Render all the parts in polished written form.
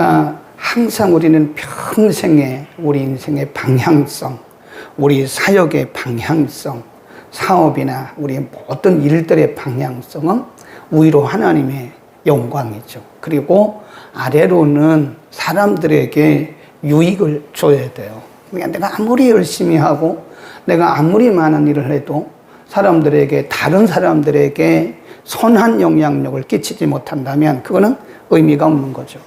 그러니까 항상 우리는 평생에 우리 인생의 방향성, 우리 사역의 방향성, 사업이나 우리 모든 일들의 방향성은 위로 하나님의 영광이죠. 그리고 아래로는 사람들에게 유익을 줘야 돼요. 그러니까 내가 아무리 열심히 하고 내가 아무리 많은 일을 해도 사람들에게, 다른 사람들에게 선한 영향력을 끼치지 못한다면 그거는 의미가 없는 거죠.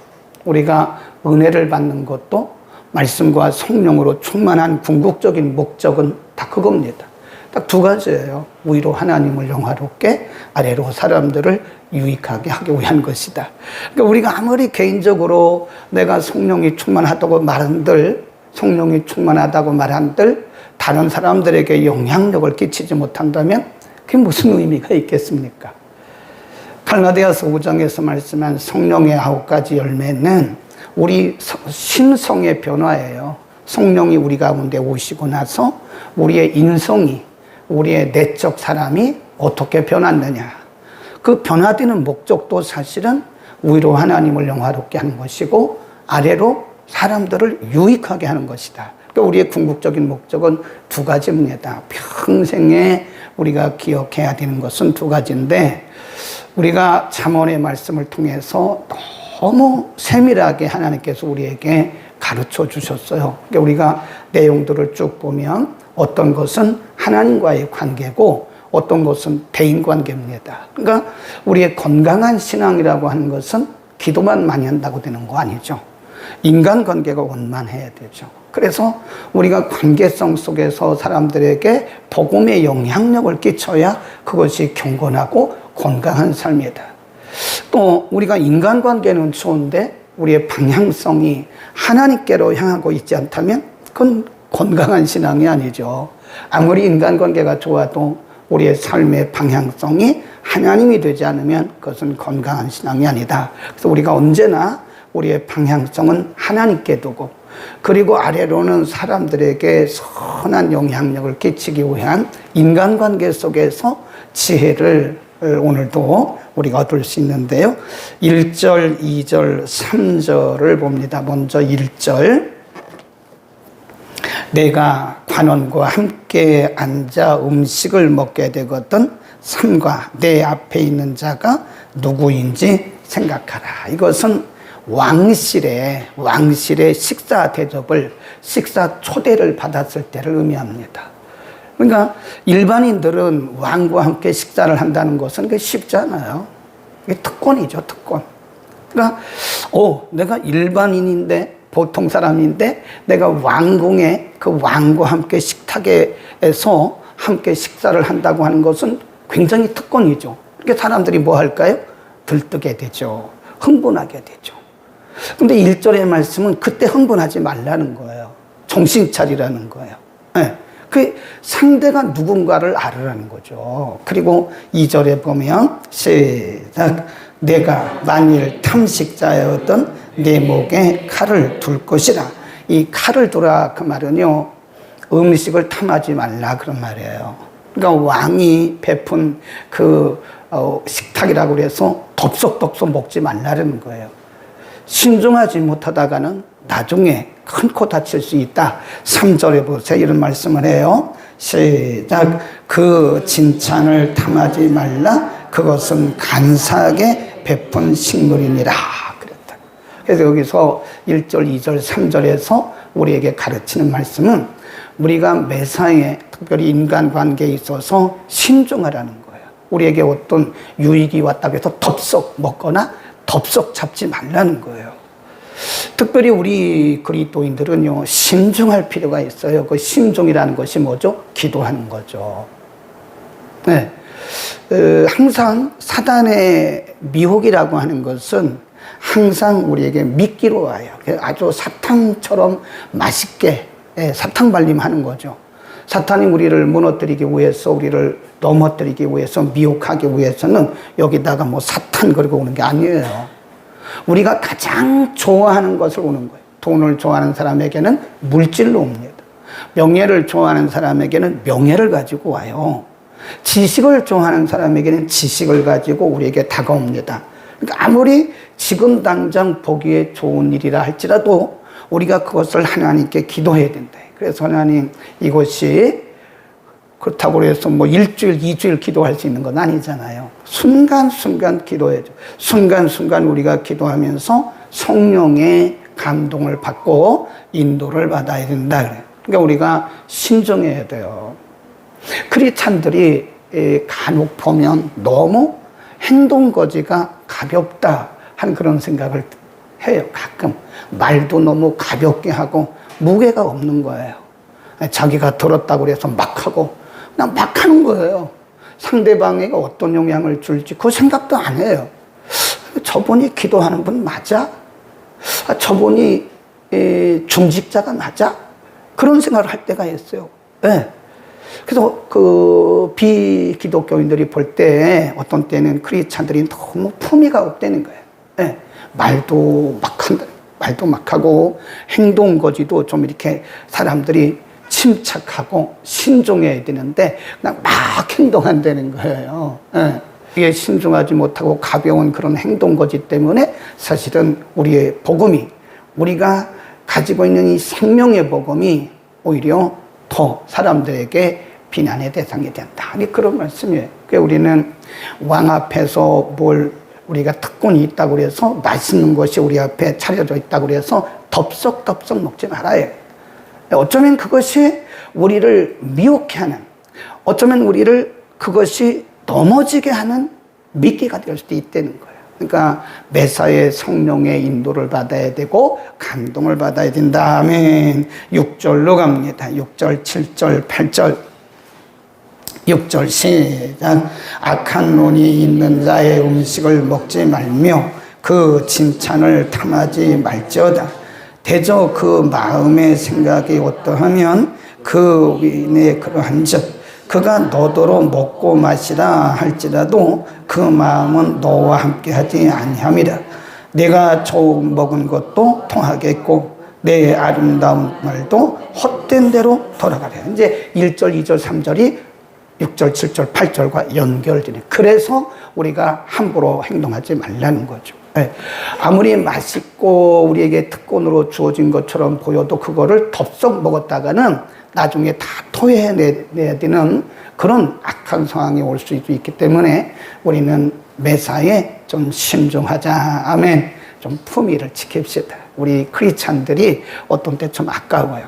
우리가 은혜를 받는 것도 말씀과 성령으로 충만한 궁극적인 목적은 다 그겁니다. 딱 두 가지예요. 위로 하나님을 영화롭게, 아래로 사람들을 유익하게 하기 위한 것이다. 그러니까 우리가 아무리 개인적으로 내가 성령이 충만하다고 말한들, 성령이 충만하다고 말한들 다른 사람들에게 영향력을 끼치지 못한다면 그게 무슨 의미가 있겠습니까? 갈라디아서 5장에서 말씀한 성령의 9가지 열매는 우리 심성의 변화예요. 성령이 우리 가운데 오시고 나서 우리의 인성이, 우리의 내적 사람이 어떻게 변했느냐. 그 변화되는 목적도 사실은 위로 하나님을 영화롭게 하는 것이고 아래로 사람들을 유익하게 하는 것이다. 그러니까 우리의 궁극적인 목적은 두 가지입니다. 평생에 우리가 기억해야 되는 것은 두 가지인데 우리가 잠언의 말씀을 통해서 너무 세밀하게 하나님께서 우리에게 가르쳐 주셨어요. 그러니까 우리가 내용들을 쭉 보면 어떤 것은 하나님과의 관계고 어떤 것은 대인관계입니다. 그러니까 우리의 건강한 신앙이라고 하는 것은 기도만 많이 한다고 되는 거 아니죠. 인간관계가 원만해야 되죠. 그래서 우리가 관계성 속에서 사람들에게 복음의 영향력을 끼쳐야 그것이 경건하고 건강한 삶이다. 또 우리가 인간관계는 좋은데 우리의 방향성이 하나님께로 향하고 있지 않다면 그건 건강한 신앙이 아니죠. 아무리 인간관계가 좋아도 우리의 삶의 방향성이 하나님이 되지 않으면 그것은 건강한 신앙이 아니다. 그래서 우리가 언제나 우리의 방향성은 하나님께 두고 그리고 아래로는 사람들에게 선한 영향력을 끼치기 위한 인간관계 속에서 지혜를 오늘도 우리가 얻을 수 있는데요. 1절, 2절, 3절을 봅니다. 먼저 1절. 내가 관원과 함께 앉아 음식을 먹게 되거든 삼가 내 앞에 있는 자가 누구인지 생각하라. 이것은 왕실의 식사 대접을, 식사 초대를 받았을 때를 의미합니다. 그러니까 일반인들은 왕과 함께 식사를 한다는 것은 그게 쉽지 않아요. 이게 특권이죠, 특권. 그러니까 내가 일반인인데, 보통 사람인데 내가 왕궁에 그 왕과 함께 식탁에서 함께 식사를 한다고 하는 것은 굉장히 특권이죠. 그러니까 사람들이 뭐 할까요? 들뜨게 되죠. 흥분하게 되죠. 근데 1절의 말씀은 그때 흥분하지 말라는 거예요. 정신 차리라는 거예요. 네. 그 상대가 누군가를 알으라는 거죠. 그리고 2절에 보면 시작. 내가 만일 탐식자였던 내 목에 칼을 둘 것이라. 이 칼을 두라 그 말은요, 음식을 탐하지 말라 그런 말이에요. 그러니까 왕이 베푼 그 식탁이라고 그래서 덥석덥석 먹지 말라는 거예요. 신중하지 못하다가는 나중에 큰 코 다칠 수 있다. 3절에 보세요. 이런 말씀을 해요. 시작. 그 진찬을 탐하지 말라. 그것은 간사하게 베푼 식물이니라. 그랬다. 그래서 여기서 1절, 2절, 3절에서 우리에게 가르치는 말씀은 우리가 매사에 특별히 인간관계에 있어서 신중하라는 거예요. 우리에게 어떤 유익이 왔다고 해서 덥석 먹거나 덥석 잡지 말라는 거예요. 특별히 우리 그리스도인들은요, 신중할 필요가 있어요. 그 신중이라는 것이 뭐죠? 기도하는 거죠. 네. 항상 사단의 미혹이라고 하는 것은 항상 우리에게 미끼로 와요. 아주 사탕처럼 맛있게 사탕 발림하는 거죠. 사탄이 우리를 무너뜨리기 위해서, 우리를 넘어뜨리기 위해서, 미혹하기 위해서는 여기다가 뭐 사탄 그리고 오는 게 아니에요. 우리가 가장 좋아하는 것을 오는 거예요. 돈을 좋아하는 사람에게는 물질로 옵니다. 명예를 좋아하는 사람에게는 명예를 가지고 와요. 지식을 좋아하는 사람에게는 지식을 가지고 우리에게 다가옵니다. 그러니까 아무리 지금 당장 보기에 좋은 일이라 할지라도 우리가 그것을 하나님께 기도해야 된다. 그래서 하나님, 이것이 그렇다고 해서 뭐 일주일, 2주일 기도할 수 있는 건 아니잖아요. 순간순간 기도해야죠. 순간순간 우리가 기도하면서 성령의 감동을 받고 인도를 받아야 된다. 그래요. 그러니까 우리가 신중해야 돼요. 크리스찬들이 간혹 보면 너무 행동거지가 가볍다 하는 그런 생각을 해요. 가끔 말도 너무 가볍게 하고 무게가 없는 거예요. 자기가 들었다고 해서 막 하고 그냥 막 하는 거예요. 상대방에게 어떤 영향을 줄지 그 생각도 안 해요. 저분이 기도하는 분 맞아? 저분이 중직자가 맞아? 그런 생각을 할 때가 있어요. 네. 그래서 그 비기독교인들이 볼 때 어떤 때는 크리스찬들이 너무 품위가 없다는 거예요. 네. 말도 막 하고 행동 거지도 좀 이렇게 사람들이 침착하고 신중해야 되는데 그냥 막 행동한다는 거예요. 네. 이게 신중하지 못하고 가벼운 그런 행동거지 때문에 사실은 우리의 복음이, 우리가 가지고 있는 이 생명의 복음이 오히려 더 사람들에게 비난의 대상이 된다. 그런 말씀이에요. 그러니까 우리는 왕 앞에서 뭘 우리가 특권이 있다고 해서 맛있는 것이 우리 앞에 차려져 있다고 해서 덥석덥석 먹지 말아요. 어쩌면 그것이 우리를 미혹해 하는, 어쩌면 우리를 그것이 넘어지게 하는 미끼가 될 수도 있다는 거예요. 그러니까 매사에 성령의 인도를 받아야 되고 감동을 받아야 된다. 아멘. 6절로 갑니다. 6절, 7절, 8절. 6절 시작. 악한 논이 있는 자의 음식을 먹지 말며 그 칭찬을 탐하지 말지어다. 대저 그 마음의 생각이 어떠하면 그 위인에 그러한즉 그가 너더러 먹고 마시라 할지라도 그 마음은 너와 함께하지 아니함이라. 내가 좋은 먹은 것도 통하겠고 내 아름다운 말도 헛된 대로 돌아가려. 이제 1절, 2절, 3절이 6절, 7절, 8절과 연결되네. 그래서 우리가 함부로 행동하지 말라는 거죠. 네. 아무리 맛있고 우리에게 특권으로 주어진 것처럼 보여도 그거를 덥석 먹었다가는 나중에 다 토해내야 되는 그런 악한 상황이 올 수도 있기 때문에 우리는 매사에 좀 신중하자. 아멘. 좀 품위를 지킵시다. 우리 크리스찬들이 어떤 때 좀 아까워요.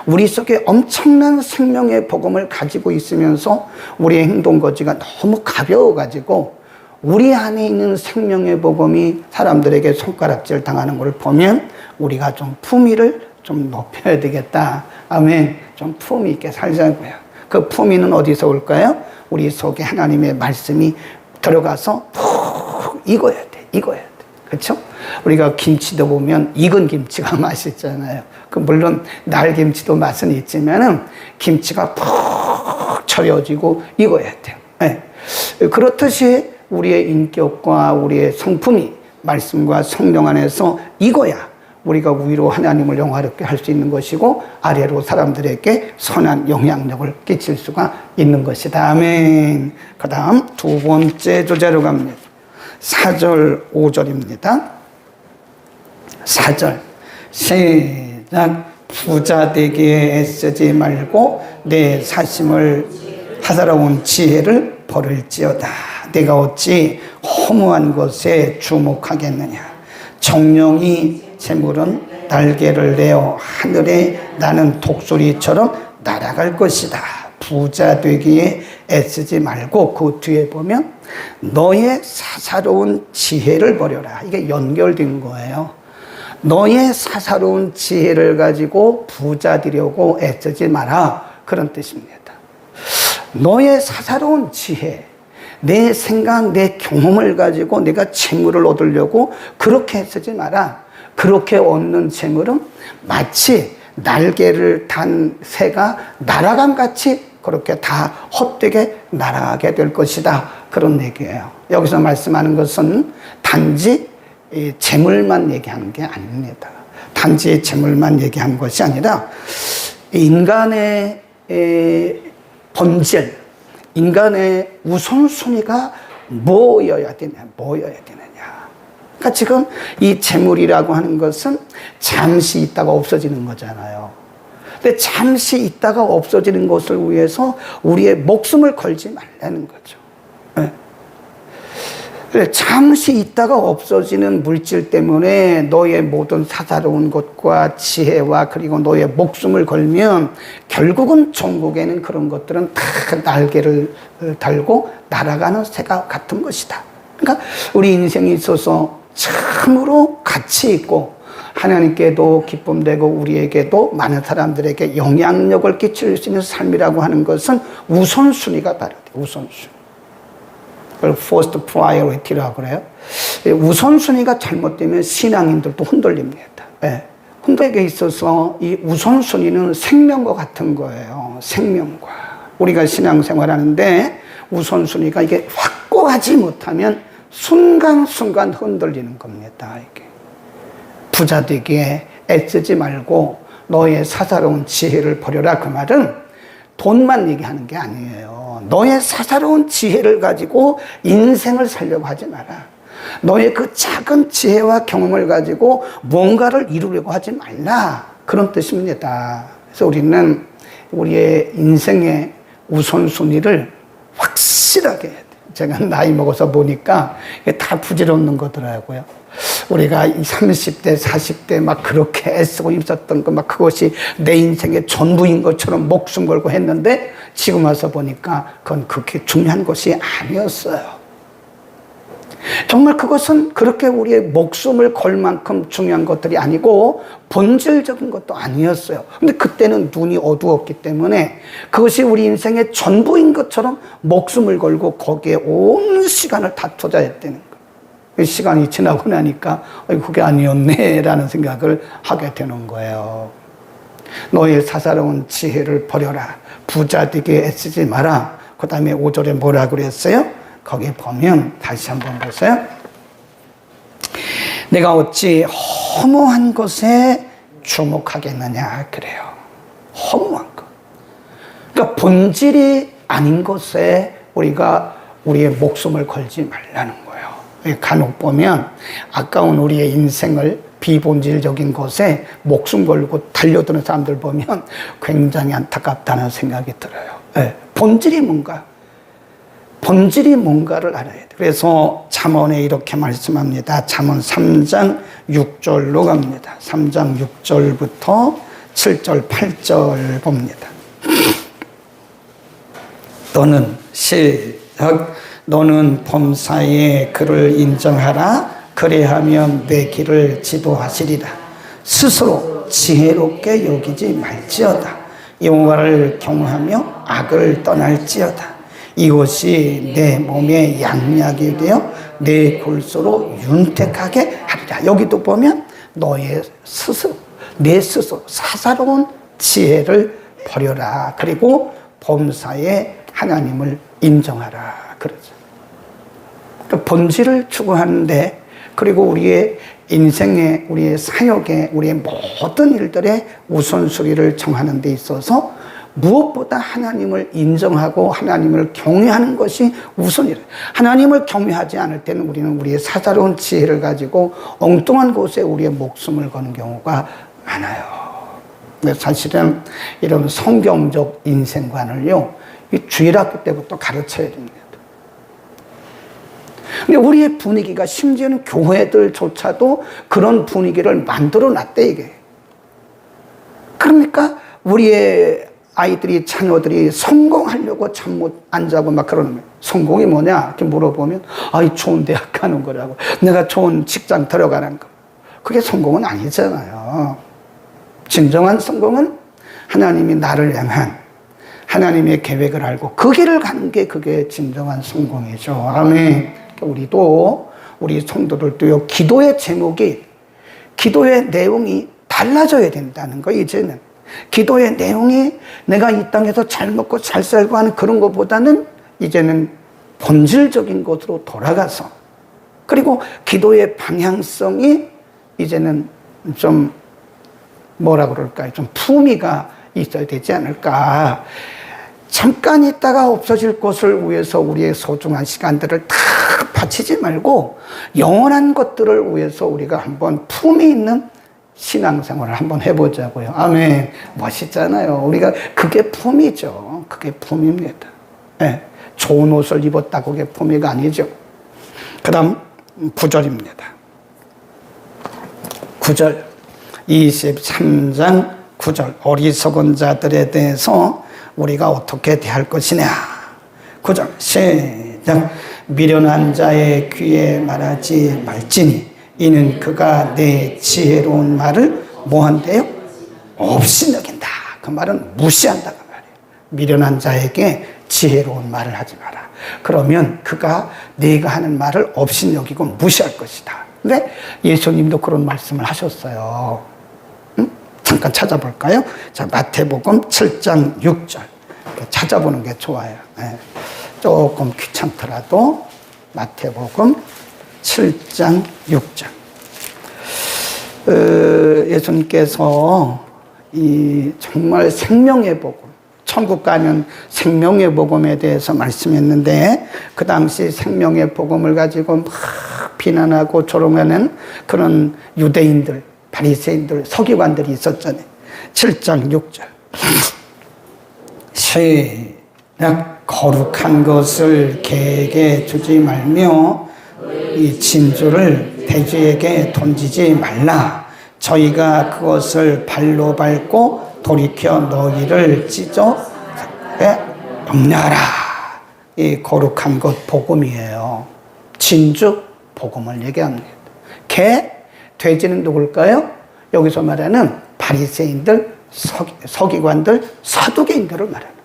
우리 속에 엄청난 생명의 복음을 가지고 있으면서 우리의 행동거지가 너무 가벼워가지고 우리 안에 있는 생명의 복음이 사람들에게 손가락질 당하는 걸 보면 우리가 좀 품위를 좀 높여야 되겠다. 아멘. 좀 품위 있게 살자고요. 그 품위는 어디서 올까요? 우리 속에 하나님의 말씀이 들어가서 푹 익어야 돼. 익어야 돼. 그렇죠? 우리가 김치도 보면 익은 김치가 맛있잖아요. 물론 날김치도 맛은 있지만은 김치가 푹 절여지고 익어야 돼요. 네. 그렇듯이 우리의 인격과 우리의 성품이 말씀과 성령 안에서 익어야 우리가 위로 하나님을 영화롭게 할 수 있는 것이고 아래로 사람들에게 선한 영향력을 끼칠 수가 있는 것이다. 아멘. 그 다음 두 번째 주제로 갑니다. 4절, 5절입니다. 4절 시작. 부자 되기에 애쓰지 말고 내 사심을 하사로운 지혜를 버릴지어다. 내가 어찌 허무한 것에 주목하겠느냐. 정령이 재물은 날개를 내어 하늘에 나는 독수리처럼 날아갈 것이다. 부자 되기에 애쓰지 말고 그 뒤에 보면 너의 사사로운 지혜를 버려라. 이게 연결된 거예요. 너의 사사로운 지혜를 가지고 부자 되려고 애쓰지 마라. 그런 뜻입니다. 너의 사사로운 지혜, 내 생각, 내 경험을 가지고 내가 재물을 얻으려고 그렇게 애쓰지 마라. 그렇게 얻는 재물은 마치 날개를 단 새가 날아감 같이 그렇게 다 헛되게 날아가게 될 것이다. 그런 얘기예요. 여기서 말씀하는 것은 단지 재물만 얘기하는 게 아닙니다. 단지 재물만 얘기한 것이 아니라 인간의 본질, 인간의 우선순위가 뭐여야 되냐. 그러니까 지금 이 재물이라고 하는 것은 잠시 있다가 없어지는 거잖아요. 근데 잠시 있다가 없어지는 것을 위해서 우리의 목숨을 걸지 말라는 거죠. 네. 잠시 있다가 없어지는 물질 때문에 너의 모든 사사로운 것과 지혜와 그리고 너의 목숨을 걸면 결국은 천국에는 그런 것들은 다 날개를 달고 날아가는 새가 같은 것이다. 그러니까 우리 인생에 있어서 참으로 가치 있고 하나님께도 기쁨되고 우리에게도 많은 사람들에게 영향력을 끼칠 수 있는 삶이라고 하는 것은 우선순위가 다르다. 우선순위. 그걸 first priority라고 그래요. 우선순위가 잘못되면 신앙인들도 흔들립니다. 네. 흔들게 있어서 이 우선순위는 생명과 같은 거예요. 생명과. 우리가 신앙생활하는데 우선순위가 이게 확고하지 못하면 순간순간 흔들리는 겁니다. 이게. 부자 되기에 애쓰지 말고 너의 사사로운 지혜를 버려라. 그 말은 돈만 얘기하는 게 아니에요. 너의 사사로운 지혜를 가지고 인생을 살려고 하지 마라. 너의 그 작은 지혜와 경험을 가지고 뭔가를 이루려고 하지 말라. 그런 뜻입니다. 그래서 우리는 우리의 인생의 우선순위를 확실하게 해야 돼요. 제가 나이 먹어서 보니까 이게 다 부질없는 거더라고요. 우리가 30대, 40대 막 그렇게 애쓰고 힘썼던 거 막 그것이 내 인생의 전부인 것처럼 목숨 걸고 했는데 지금 와서 보니까 그건 그렇게 중요한 것이 아니었어요. 정말 그것은 그렇게 우리의 목숨을 걸 만큼 중요한 것들이 아니고 본질적인 것도 아니었어요. 근데 그때는 눈이 어두웠기 때문에 그것이 우리 인생의 전부인 것처럼 목숨을 걸고 거기에 온 시간을 다 투자했다는 거예요. 시간이 지나고 나니까 그게 아니었네 라는 생각을 하게 되는 거예요. 너의 사사로운 지혜를 버려라. 부자 되게 애쓰지 마라. 그 다음에 5절에 뭐라 그랬어요? 거기 보면 다시 한번 보세요. 내가 어찌 허무한 것에 주목하겠느냐 그래요. 허무한 것. 그러니까 본질이 아닌 것에 우리가 우리의 목숨을 걸지 말라는 거예요. 간혹 보면 아까운 우리의 인생을 비본질적인 것에 목숨 걸고 달려드는 사람들 보면 굉장히 안타깝다는 생각이 들어요. 네. 본질이 뭔가? 본질이 뭔가를 알아야 돼요. 그래서 잠언에 이렇게 말씀합니다. 잠언 3장 6절로 갑니다. 3장 6절부터 7절, 8절 봅니다. 너는 범사에 그를 인정하라. 그래하면 내 길을 지도하시리라. 스스로 지혜롭게 여기지 말지어다. 여호와를 경외하며 악을 떠날지어다. 이것이 내 몸에 양약이 되어 내 골수로 윤택하게 하리라. 여기도 보면 너의 스스로, 내 스스로 사사로운 지혜를 버려라. 그리고 범사에 하나님을 인정하라. 그러죠. 본질을 추구하는데 그리고 우리의 인생에 우리의 사역에 우리의 모든 일들의 우선순위를 정하는 데 있어서 무엇보다 하나님을 인정하고 하나님을 경외하는 것이 우선이라. 하나님을 경외하지 않을 때는 우리는 우리의 사사로운 지혜를 가지고 엉뚱한 곳에 우리의 목숨을 거는 경우가 많아요. 근데 사실은 이런 성경적 인생관을요, 이 주일학교 때부터 가르쳐야 됩니다. 근데 우리의 분위기가 심지어는 교회들조차도 그런 분위기를 만들어 놨대, 이게. 그러니까 우리의 아이들이, 자녀들이 성공하려고 잠 못 안 자고 막 그러는 거예요. 성공이 뭐냐? 이렇게 물어보면, 좋은 대학 가는 거라고. 내가 좋은 직장 들어가는 거. 그게 성공은 아니잖아요. 진정한 성공은 하나님이 나를 향한 하나님의 계획을 알고 그 길을 가는 게 그게 진정한 성공이죠. 아멘. 우리도, 우리 성도들도요, 기도의 제목이, 기도의 내용이 달라져야 된다는 거, 이제는. 기도의 내용이 내가 이 땅에서 잘 먹고 잘 살고 하는 그런 것보다는 이제는 본질적인 것으로 돌아가서, 그리고 기도의 방향성이 이제는 좀 뭐라 그럴까요? 좀 품위가 있어야 되지 않을까. 잠깐 있다가 없어질 것을 위해서 우리의 소중한 시간들을 다 바치지 말고 영원한 것들을 위해서 우리가 한번 품이 있는 신앙생활을 한번 해보자고요. 아멘. 멋있잖아요. 우리가 그게 품이죠. 그게 품입니다. 네. 좋은 옷을 입었다고 그게 품위가 아니죠. 그 다음 9절입니다. 9절 23장 9절 어리석은 자들에 대해서 우리가 어떻게 대할 것이냐. 9절 시작. 미련한 자의 귀에 말하지 말지니 이는 그가 내 지혜로운 말을 뭐한대요? 없이 여긴다. 그 말은 무시한다 그 말이에요. 미련한 자에게 지혜로운 말을 하지 마라. 그러면 그가 네가 하는 말을 없이 여기고 무시할 것이다. 근데 예수님도 그런 말씀을 하셨어요. 응? 잠깐 찾아볼까요? 자, 마태복음 7장 6절 찾아보는 게 좋아요. 네. 조금 귀찮더라도 마태복음 7장 6절 예수님께서 이 정말 생명의 복음, 천국 가면 생명의 복음에 대해서 말씀했는데 그 당시 생명의 복음을 가지고 막 비난하고 조롱하는 그런 유대인들, 바리새인들, 서기관들이 있었잖아요. 7장 6절 시작. 거룩한 것을 개에게 주지 말며 이 진주를 돼지에게 던지지 말라. 저희가 그것을 발로 밟고 돌이켜 너희를 찢어 염려하라. 이 거룩한 것 복음이에요. 진주 복음을 얘기합니다. 개, 돼지는 누굴까요? 여기서 말하는 바리새인들, 서기관들, 사두개인들을 말합니다.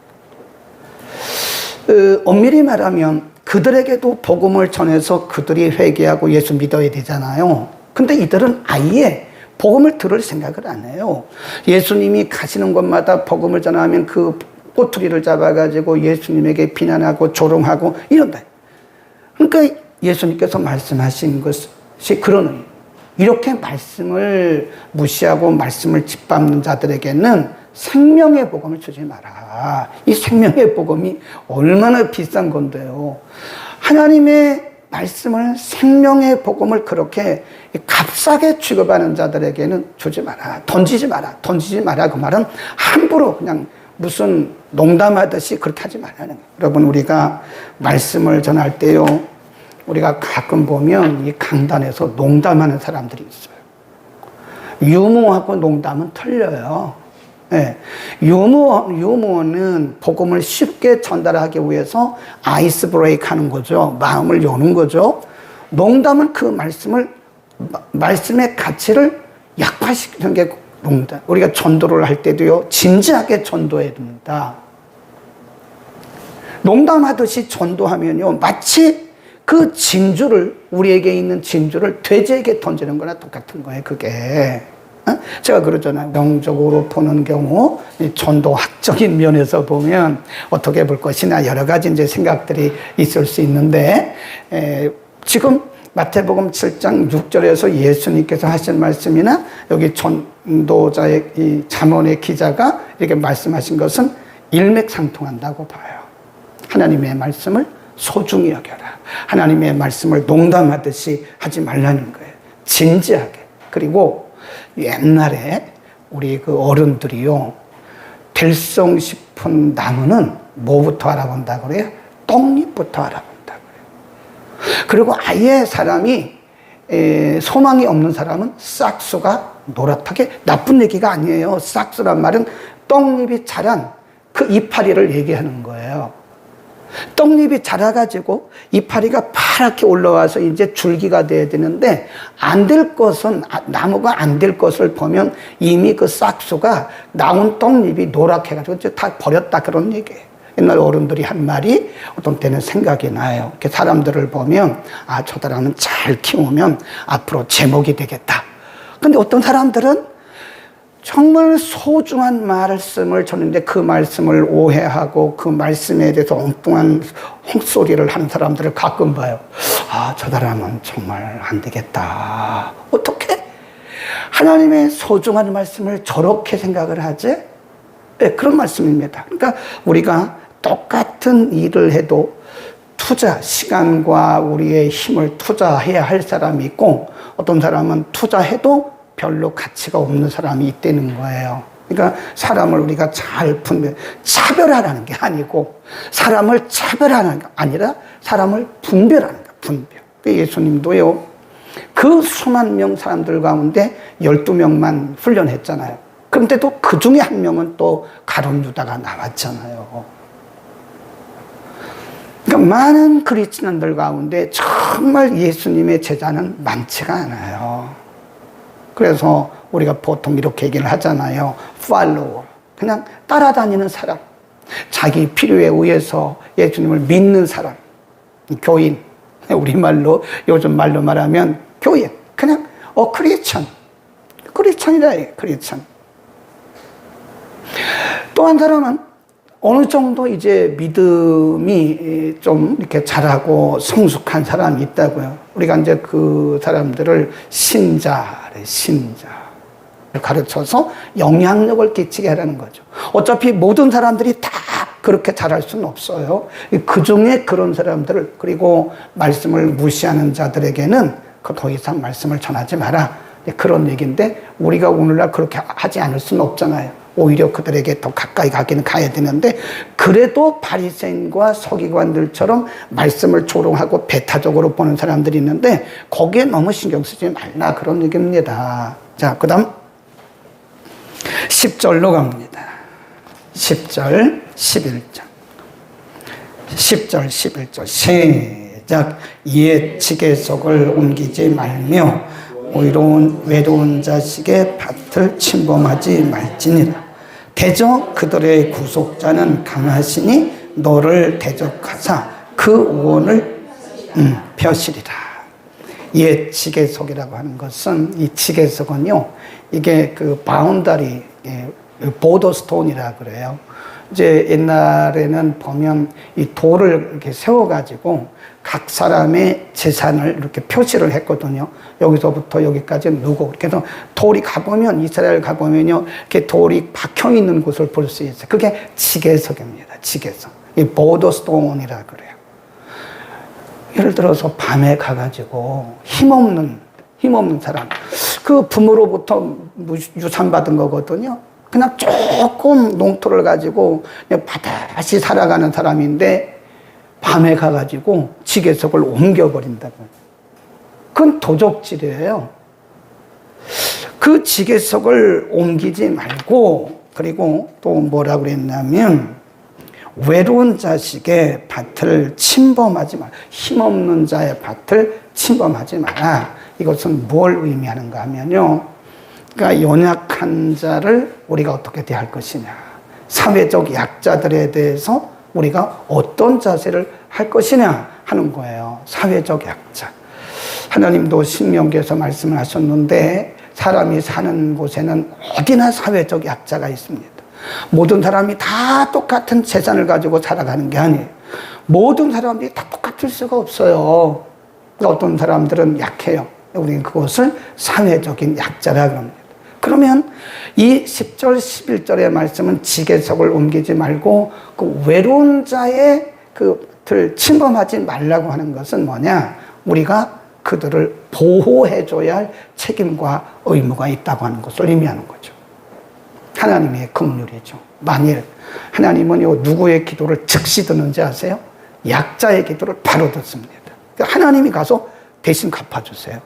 엄밀히 말하면 그들에게도 복음을 전해서 그들이 회개하고 예수 믿어야 되잖아요. 근데 이들은 아예 복음을 들을 생각을 안 해요. 예수님이 가시는 곳마다 복음을 전하면 그 꼬투리를 잡아가지고 예수님에게 비난하고 조롱하고 이런다. 그러니까 예수님께서 말씀하신 것이 그런 의미. 이렇게 말씀을 무시하고 말씀을 짓밟는 자들에게는 생명의 복음을 주지 마라. 이 생명의 복음이 얼마나 비싼 건데요. 하나님의 말씀을, 생명의 복음을 그렇게 값싸게 취급하는 자들에게는 주지 마라. 던지지 마라. 던지지 마라. 그 말은 함부로 그냥 무슨 농담하듯이 그렇게 하지 말라는 거예요. 여러분, 우리가 말씀을 전할 때요, 우리가 가끔 보면 이 강단에서 농담하는 사람들이 있어요. 유머하고 농담은 틀려요. 네. 유머는 복음을 쉽게 전달하기 위해서 아이스 브레이크 하는 거죠. 마음을 여는 거죠. 농담은 그 말씀의 가치를 약화시키는 게 농담. 우리가 전도를 할 때도요, 진지하게 전도해야 됩니다. 농담하듯이 전도하면요, 마치 그 진주를, 우리에게 있는 진주를 돼지에게 던지는 거나 똑같은 거예요, 그게. 제가 그러잖아요. 영적으로 보는 경우, 전도학적인 면에서 보면 어떻게 볼 것이나 여러 가지 이제 생각들이 있을 수 있는데, 지금 마태복음 7장 6절에서 예수님께서 하신 말씀이나 여기 전도자의 이 잠언의 기자가 이렇게 말씀하신 것은 일맥상통한다고 봐요. 하나님의 말씀을 소중히 여겨라. 하나님의 말씀을 농담하듯이 하지 말라는 거예요. 진지하게. 그리고 옛날에 우리 그 어른들이요, 될성 싶은 나무는 뭐부터 알아본다고 그래요? 떡잎부터 알아본다고 그래요. 그리고 아예 사람이 소망이 없는 사람은 싹수가 노랗게, 나쁜 얘기가 아니에요. 싹수란 말은 떡잎이 자란 그 이파리를 얘기하는 거예요. 떡잎이 자라가지고 이파리가 파랗게 올라와서 이제 줄기가 돼야 되는데, 안 될 것은, 나무가 안 될 것을 보면 이미 그 싹수가 나온 떡잎이 노랗게 해가지고 이제 다 버렸다, 그런 얘기예요. 옛날 어른들이 한 말이 어떤 때는 생각이 나요. 이렇게 사람들을 보면, 아, 저 사람은 잘 키우면 앞으로 제목이 되겠다. 근데 어떤 사람들은 정말 소중한 말씀을 전했는데 그 말씀을 오해하고 그 말씀에 대해서 엉뚱한 헛소리를 하는 사람들을 가끔 봐요. 아, 저 사람은 정말 안 되겠다. 어떻게 하나님의 소중한 말씀을 저렇게 생각을 하지? 네, 그런 말씀입니다. 그러니까 우리가 똑같은 일을 해도 시간과 우리의 힘을 투자해야 할 사람이 있고, 어떤 사람은 투자해도 별로 가치가 없는 사람이 있다는 거예요. 그러니까 사람을 우리가 잘 차별하라는 게 아니고, 사람을 차별하는 게 아니라 사람을 분별하는 거야, 분별. 예수님도요, 그 수만 명 사람들 가운데 12명만 훈련했잖아요. 그런데도 그 중에 한 명은 또 가룟 유다가 나왔잖아요. 그러니까 많은 그리스도인들 가운데 정말 예수님의 제자는 많지가 않아요. 그래서 우리가 보통 이렇게 얘기를 하잖아요. follower. 그냥 따라다니는 사람. 자기 필요에 의해서 예수님을 믿는 사람. 교인. 우리말로, 요즘 말로 말하면 교인. 그냥, 크리스천. 크리스천이다, 크리스천. 또 한 사람은 어느 정도 이제 믿음이 좀 이렇게 잘하고 성숙한 사람이 있다고요. 우리가 이제 그 사람들을 신자래, 신자. 가르쳐서 영향력을 끼치게 하라는 거죠. 어차피 모든 사람들이 다 그렇게 잘할 수는 없어요. 그 중에 그런 사람들을, 그리고 말씀을 무시하는 자들에게는 더 이상 말씀을 전하지 마라. 그런 얘기인데, 우리가 오늘날 그렇게 하지 않을 수는 없잖아요. 오히려 그들에게 더 가까이 가기는 가야 되는데, 그래도 바리새인과 서기관들처럼 말씀을 조롱하고 배타적으로 보는 사람들이 있는데, 거기에 너무 신경 쓰지 말라, 그런 얘기입니다. 자, 그 다음 10절로 갑니다. 10절, 11절. 10절, 11절. 시작. 옛 지계석을 옮기지 말며 외로운 자식의 밭을 침범하지 말지니라. 대저 그들의 구속자는 강하시니 너를 대적하사 그 의원을 펴시리라. 옛 지계석이라고 하는 것은, 이 지계석은요, 이게 그 바운더리, 보더스톤이라 그래요. 이제 옛날에는 보면 이 돌을 이렇게 세워가지고 각 사람의 재산을 이렇게 표시를 했거든요. 여기서부터 여기까지는 누구. 그래서 돌이 가보면, 이스라엘 가보면요, 이렇게 돌이 박혀 있는 곳을 볼 수 있어요. 그게 지계석입니다. 지계석. 이 보더스톤이라 그래요. 예를 들어서 밤에 가가지고 힘없는 사람, 그 부모로부터 유산받은 거거든요. 그냥 조금 농토를 가지고 그냥 바다시 살아가는 사람인데, 밤에 가가지고 지계석을 옮겨버린다고. 그건 도적질이에요. 그 지계석을 옮기지 말고, 그리고 또 뭐라고 그랬냐면, 외로운 자식의 밭을 침범하지 마라. 힘없는 자의 밭을 침범하지 마라. 이것은 뭘 의미하는가 하면요, 그러니까 연약한 자를 우리가 어떻게 대할 것이냐, 사회적 약자들에 대해서 우리가 어떤 자세를 할 것이냐 하는 거예요. 사회적 약자. 하나님도 신명기에서 말씀을 하셨는데, 사람이 사는 곳에는 어디나 사회적 약자가 있습니다. 모든 사람이 다 똑같은 재산을 가지고 살아가는 게 아니에요. 모든 사람들이 다 똑같을 수가 없어요. 어떤 사람들은 약해요. 우리는 그것을 사회적인 약자라 그럽니다. 그러면 이 10절, 11절의 말씀은 지계석을 옮기지 말고 그 외로운 자의 그들 침범하지 말라고 하는 것은 뭐냐? 우리가 그들을 보호해줘야 할 책임과 의무가 있다고 하는 것을 의미하는 거죠. 하나님의 긍휼이죠. 만일 하나님은 누구의 기도를 즉시 듣는지 아세요? 약자의 기도를 바로 듣습니다. 하나님이 가서 대신 갚아주세요.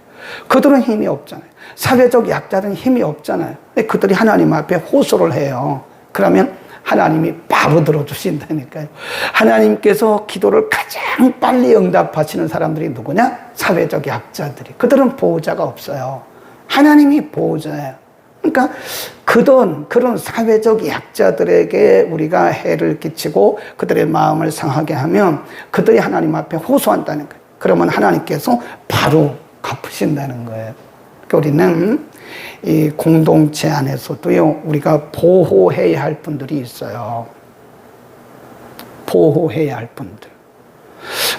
그들은 힘이 없잖아요. 사회적 약자들은 힘이 없잖아요. 그들이 하나님 앞에 호소를 해요. 그러면 하나님이 바로 들어주신다니까요. 하나님께서 기도를 가장 빨리 응답하시는 사람들이 누구냐? 사회적 약자들이. 그들은 보호자가 없어요. 하나님이 보호자예요. 그러니까 그런 사회적 약자들에게 우리가 해를 끼치고 그들의 마음을 상하게 하면 그들이 하나님 앞에 호소한다는 거예요. 그러면 하나님께서 바로 갚으신다는 거예요. 그러니까 우리는 이 공동체 안에서도요, 우리가 보호해야 할 분들이 있어요. 보호해야 할 분들.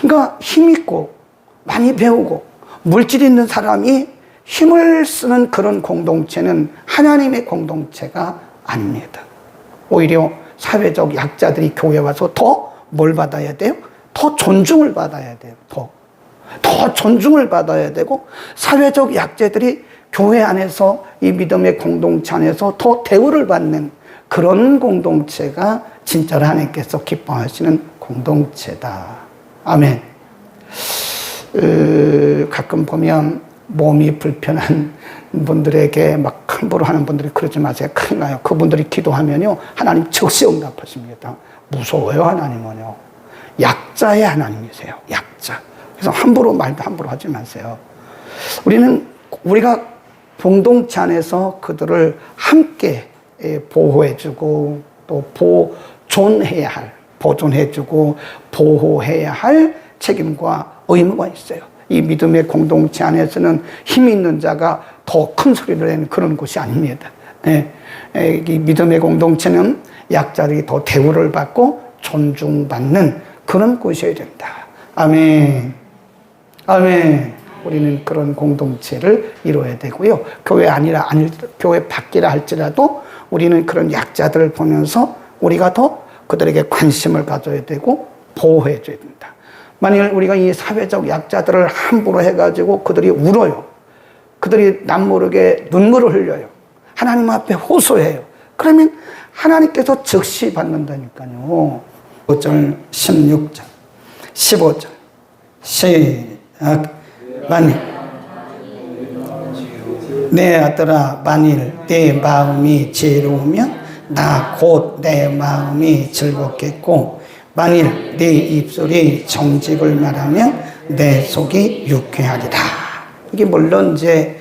그러니까 힘있고 많이 배우고 물질 있는 사람이 힘을 쓰는 그런 공동체는 하나님의 공동체가 아닙니다. 오히려 사회적 약자들이 교회 와서 더 뭘 받아야 돼요? 더 존중을 받아야 돼요. 더 존중을 받아야 되고, 사회적 약자들이 교회 안에서, 이 믿음의 공동체 안에서 더 대우를 받는 그런 공동체가 진짜로 하나님께서 기뻐하시는 공동체다. 아멘. 가끔 보면 몸이 불편한 분들에게 막 함부로 하는 분들이 그러지 마세요. 큰일 나요. 그분들이 기도하면요, 하나님 즉시 응답하십니다. 무서워요, 하나님은요. 약자의 하나님이세요. 약자. 그래서 말도 함부로 하지 마세요. 우리가 공동체 안에서 그들을 함께 보호해주고, 또 보존해주고, 보호해야 할 책임과 의무가 있어요. 이 믿음의 공동체 안에서는 힘 있는 자가 더 큰 소리를 내는 그런 곳이 아닙니다. 이 믿음의 공동체는 약자들이 더 대우를 받고 존중받는 그런 곳이어야 된다. 아멘. 아멘. 우리는 그런 공동체를 이루어야 되고요. 교회 밖이라 할지라도 우리는 그런 약자들을 보면서 우리가 더 그들에게 관심을 가져야 되고 보호해줘야 된다. 만일 우리가 이 사회적 약자들을 함부로 해가지고 그들이 울어요. 그들이 남모르게 눈물을 흘려요. 하나님 앞에 호소해요. 그러면 하나님께서 즉시 받는다니까요. 5절, 16절, 15절. 시작. 만일 내 아들아, 만일 내 마음이 지혜로우면 나 곧 내 마음이 즐겁겠고, 만일 내 입술이 정직을 말하면 내 속이 유쾌하리라. 이게 물론 이제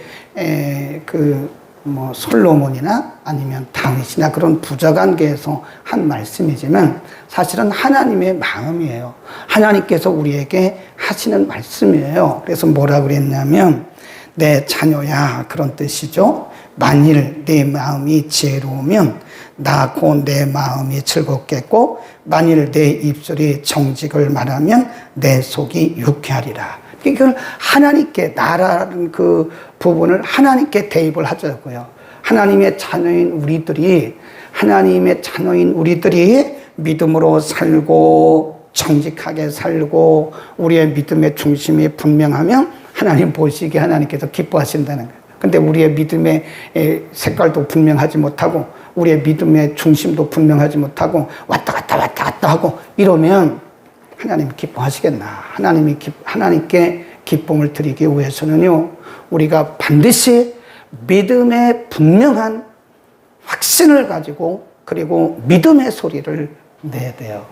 솔로몬이나 아니면 다윗이나 그런 부자관계에서 한 말씀이지만 사실은 하나님의 마음이에요. 하나님께서 우리에게 하시는 말씀이에요. 그래서 뭐라 그랬냐면 내 자녀야, 그런 뜻이죠. 만일 내 마음이 지혜로우면 나 곧 내 마음이 즐겁겠고, 만일 내 입술이 정직을 말하면 내 속이 유쾌하리라. 이걸 하나님께, 나라는 그 부분을 하나님께 대입을 하자고요. 하나님의 자녀인 우리들이 믿음으로 살고 정직하게 살고 우리의 믿음의 중심이 분명하면 하나님 보시기에 하나님께서 기뻐하신다는 거예요. 근데 우리의 믿음의 색깔도 분명하지 못하고 우리의 믿음의 중심도 분명하지 못하고 왔다 갔다 하고 이러면 하나님 기뻐하시겠나? 하나님께 기쁨을 드리기 위해서는요, 우리가 반드시 믿음의 분명한 확신을 가지고, 그리고 믿음의 소리를 내야 돼요.